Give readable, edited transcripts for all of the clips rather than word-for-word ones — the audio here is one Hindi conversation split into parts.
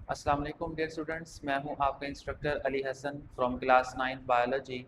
अस्सलाम वालेकुम डियर स्टूडेंट्स, मैं हूं आपका instructor Ali Hasan from class 9 biology.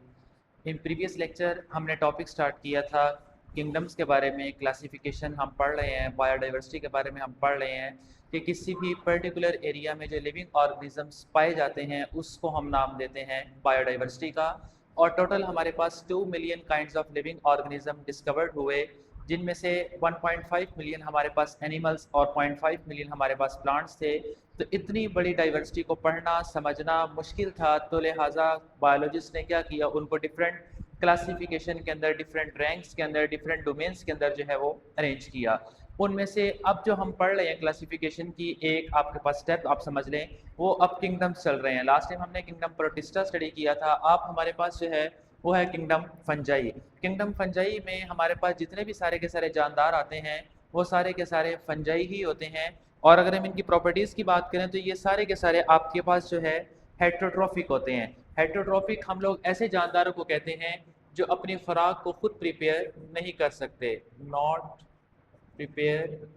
In previous lecture हमने टॉपिक स्टार्ट किया था किंगडम्स के बारे में। क्लासिफिकेशन हम पढ़ रहे हैं, बायोडाइवर्सिटी के बारे में हम पढ़ रहे हैं कि किसी भी पर्टिकुलर एरिया में जो लिविंग ऑर्गेनिजम्स पाए जाते हैं उसको हम नाम देते हैं बायोडाइवर्सिटी का। और टोटल हमारे पास 2 million kinds of living organism discovered हुए, जिनमें से 1.5 मिलियन हमारे पास एनिमल्स और 0.5 मिलियन हमारे पास प्लांट्स थे। तो इतनी बड़ी डाइवर्सिटी को पढ़ना समझना मुश्किल था, तो लिहाजा बायोलॉजिस्ट ने क्या किया, उनको डिफरेंट क्लासिफिकेशन के अंदर, डिफरेंट रैंक्स के अंदर, डिफरेंट डोमेन्स के अंदर जो है वो अरेंज किया। उनमें से अब जो हम पढ़ रहे हैं क्लासिफिकेशन की एक आपके पास स्टेप आप समझ लें, वो अब किंगडम्स चल रहे हैं। लास्ट टाइम हमने किंगडम प्रोटिस्टा स्टडी किया था, अब हमारे पास जो है वो है किंगडम फंजाई। किंगडम फंजाई में हमारे पास जितने भी सारे के सारे जानदार आते हैं वो सारे के सारे फंजाई ही होते हैं। और अगर हम इनकी प्रॉपर्टीज़ की बात करें तो ये सारे के सारे आपके पास जो है हेट्रोट्रॉफिक होते हैं। हेट्रोट्रॉफिक हम लोग ऐसे जानदारों को कहते हैं जो अपनी खुराक को खुद प्रिपेयर नहीं कर सकते, not prepare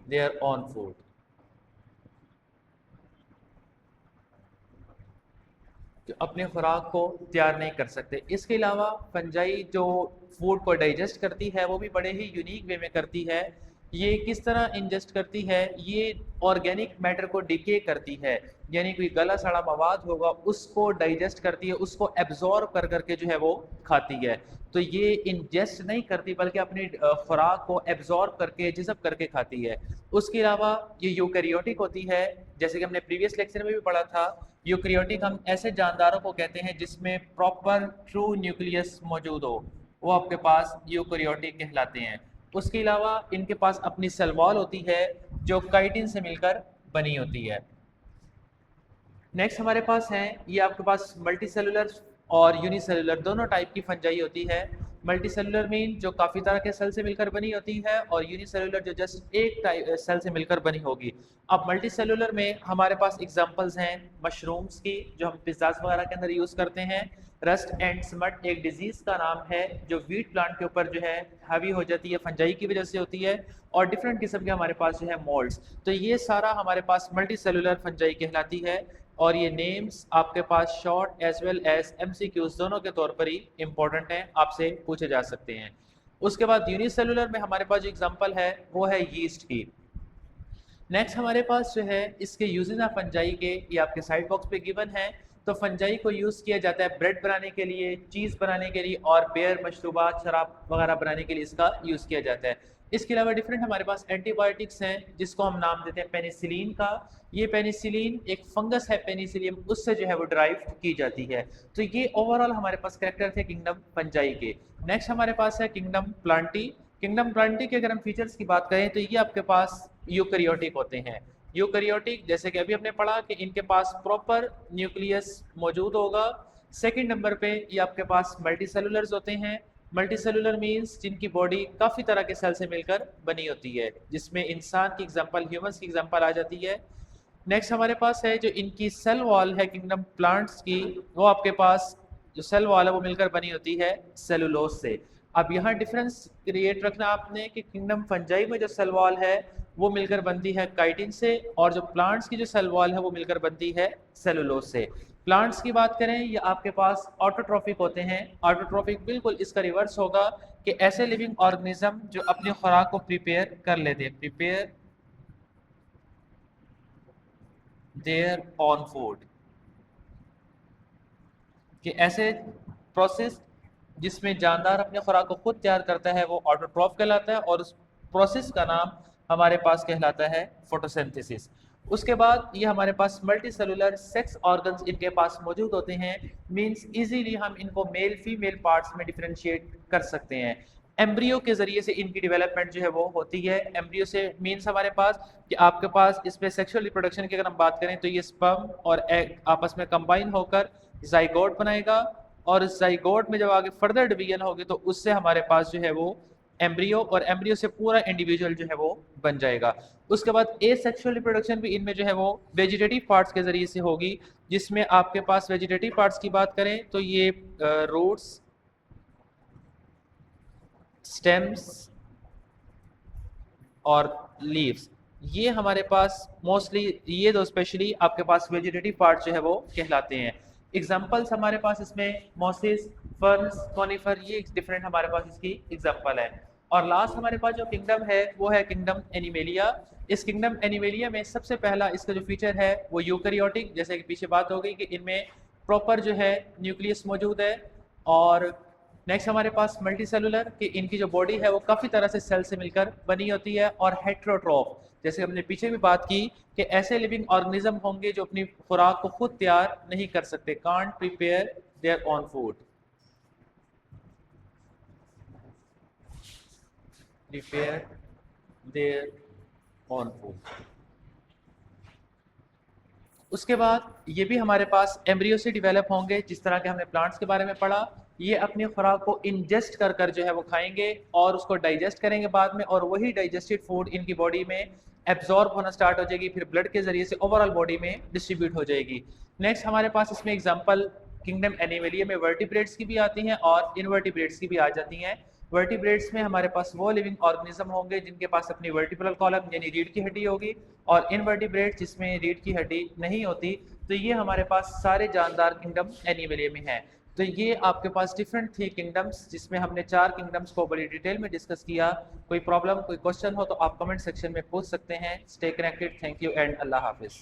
their own food. जो अपने खुराक को तैयार नहीं कर सकते। इसके अलावा फंजाई जो फूड को डाइजेस्ट करती है वो भी बड़े ही यूनिक वे में करती है। ये किस तरह इंजेस्ट करती है, ये ऑर्गेनिक मैटर को डिके करती है, यानी कोई गला सड़ा मवाद होगा उसको डाइजेस्ट करती है, उसको एब्जॉर्ब कर करके जो है वो खाती है। तो ये इंजेस्ट नहीं करती बल्कि अपनी खुराक को एब्जॉर्ब करके जिज़ब करके खाती है। उसके अलावा ये यूकैरियोटिक होती है, जैसे कि हमने प्रीवियस लेक्चर में भी पढ़ा था। यूकैरियोटिक हम ऐसे जानदारों को कहते हैं जिसमें प्रॉपर ट्रू न्यूक्लियस मौजूद हो, वो आपके पास यूकैरियोटिक कहलाते हैं। उसके अलावा इनके पास अपनी सेल वॉल होती है जो काइटिन से मिलकर बनी होती है। नेक्स्ट हमारे पास हैं, ये आपके पास मल्टी सेलुलर और यूनिसेलुलर दोनों टाइप की फंजाई होती है। मल्टी सेलुलर मीन जो काफ़ी तरह के सेल से मिलकर बनी होती है, और यूनिसेलुलर जो जस्ट एक टाइप सेल से मिलकर बनी होगी। अब मल्टी सेलुलर में हमारे पास एग्जांपल्स हैं मशरूम्स की, जो हम पिज़्ज़ाज वगैरह के अंदर यूज़ करते हैं। रस्ट एंड स्मट एक डिजीज़ का नाम है जो वीट प्लांट के ऊपर जो है हावी हो जाती है, फंजाई की वजह से होती है। और डिफरेंट किस्म के हमारे पास जो है मोल्ड्स, तो ये सारा हमारे पास मल्टी सेलुलर फंजाई कहलाती है। और ये नेम्स आपके पास short as well as MCQs दोनों के तौर पर ही इंपॉर्टेंट हैं, आपसे पूछे जा सकते हैं। उसके बाद यूनिसेलुलर में हमारे पास जो एग्जांपल है वो है यीस्ट की। नेक्स्ट हमारे पास जो है इसके यूजेस ऑफ फंजाई के, ये आपके साइड बॉक्स पे गिवन है। तो फंजाई को यूज़ किया जाता है ब्रेड बनाने के लिए, चीज़ बनाने के लिए, और बेयर मशरूबात शराब वगैरह बनाने के लिए इसका यूज़ किया जाता है। इसके अलावा डिफरेंट हमारे पास एंटीबायोटिक्स हैं जिसको हम नाम देते हैं पेनिसिलिन का। ये पेनिसिलिन एक फंगस है पेनिसिलियम, उससे जो है वो ड्राइव की जाती है। तो ये ओवरऑल हमारे पास कैरेक्टर थे किंगडम फंजाई के। नेक्स्ट हमारे पास है किंगडम प्लांटी। किंगडम प्लांटी के अगर हम फीचर्स की बात करें तो ये आपके पास यूकैरियोटिक होते हैं। यूकैरियोटिक जैसे कि अभी हमने पढ़ा कि इनके पास प्रॉपर न्यूक्लियस मौजूद होगा। सेकंड नंबर पे ये आपके पास मल्टी सेलुलर्स होते हैं। मल्टी सेलुलर मीन्स जिनकी बॉडी काफ़ी तरह के सेल से मिलकर बनी होती है, जिसमें इंसान की एग्जांपल, ह्यूमंस की एग्जांपल आ जाती है। नेक्स्ट हमारे पास है जो इनकी सेल वॉल है किंगडम प्लांट्स की, वो आपके पास जो सेल वॉल है वो मिलकर बनी होती है सेलुलोज से। अब यहाँ डिफरेंस क्रिएट रखना आपने कि किंगडम फंजाई में जो सेल वॉल है वो मिलकर बनती है काइटिन से, और जो प्लांट्स की जो सेल वॉल है वो मिलकर बनती है सेलुलोज से। प्लांट्स की बात करें, ये आपके पास ऑटोट्रॉफिक होते हैं। ऑटोट्रॉफिक बिल्कुल इसका रिवर्स होगा कि ऐसे लिविंग ऑर्गेनिज्म जो अपनी खुराक को प्रिपेयर कर लेते हैं, प्रिपेयर देयर ऑन फूड, कि ऐसे प्रोसेस जिसमें जानदार अपने खुराक को खुद तैयार करता है वो ऑटोट्रॉफ कहलाता है, और उस प्रोसेस का नाम हमारे पास कहलाता है फोटोसिंथेसिस। उसके बाद ये हमारे पास मल्टी सेलुलर सेक्स ऑर्गन्स इनके पास मौजूद होते हैं, मींस इजीली हम इनको मेल फीमेल पार्ट्स में डिफरेंशिएट कर सकते हैं। एम्ब्रियो के जरिए से इनकी डेवलपमेंट जो है वो होती है। एम्ब्रियो से मींस हमारे पास कि आपके पास इसमें सेक्सुअल रिप्रोडक्शन की अगर हम बात करें तो ये स्पर्म और एग आपस में कंबाइन होकर जाइगोट बनाएगा, और इस जाइगोट में जब आगे फर्दर डिवीजन होगी तो उससे हमारे पास जो है वो एम्ब्रियो, और एम्ब्रियो से पूरा इंडिविजुअल जो है वो बन जाएगा। उसके बाद ए सेक्सुअल रिप्रोडक्शन भी इनमें जो है वो वेजिटेटिव पार्ट्स के जरिए से होगी, जिसमें आपके पास वेजिटेटिव पार्ट्स की बात करें तो ये रूट्स, स्टेम्स और लीव्स, ये हमारे पास मोस्टली, ये दो स्पेशली आपके पास वेजिटेटिव पार्ट जो है वो कहलाते हैं। एग्जांपल्स हमारे पास इसमें मोसिस, फर्न्स, कॉनिफर, ये डिफरेंट हमारे पास इसकी एग्जांपल है। और लास्ट हमारे पास जो किंगडम है वो है किंगडम एनिमेलिया। इस किंगडम एनिमेलिया में सबसे पहला इसका जो फीचर है वो यूकैरियोटिक, जैसे कि पीछे बात हो गई कि इनमें प्रॉपर जो है न्यूक्लियस मौजूद है। और नेक्स्ट हमारे पास मल्टी सेलुलर, कि इनकी जो बॉडी है वो काफ़ी तरह से सेल से मिलकर बनी होती है। और हेट्रोट्रॉफ, जैसे हमने पीछे भी बात की कि ऐसे लिविंग ऑर्गेनिज्म होंगे जो अपनी खुराक को खुद तैयार नहीं कर सकते, can't prepare their own food, prepare their own food. उसके बाद ये भी हमारे पास एम्ब्रियो से डिवेलप होंगे, जिस तरह के हमने प्लांट्स के बारे में पढ़ा। ये अपनी खुराक को इंजेस्ट कर कर जो है वो खाएंगे और उसको डाइजेस्ट करेंगे बाद में, और वही डाइजेस्टेड फूड इनकी बॉडी में एब्जॉर्ब होना स्टार्ट हो जाएगी, फिर ब्लड के जरिए से ओवरऑल बॉडी में डिस्ट्रीब्यूट हो जाएगी। नेक्स्ट हमारे पास इसमें एग्जाम्पल किंगडम एनिमलिया में वर्टिब्रेट्स की भी आती हैं और इनवर्टिब्रेट्स की भी आ जाती हैं। वर्टिब्रेट्स में हमारे पास वो लिविंग ऑर्गेनिज्म होंगे जिनके पास अपनी वर्टिब्रल कॉलम यानी रीढ़ की हड्डी होगी, और इनवर्टिब्रेट्स जिसमें रीढ़ की हड्डी नहीं होती। तो ये हमारे पास सारे जानदार किंगडम एनिमलिया में हैं। तो ये आपके पास डिफरेंट थी किंगडम्स, जिसमें हमने 4 किंगडम्स को बड़ी डिटेल में डिस्कस किया। कोई प्रॉब्लम, कोई क्वेश्चन हो तो आप कमेंट सेक्शन में पूछ सकते हैं। Stay connected, thank you and अल्लाह हाफिज़।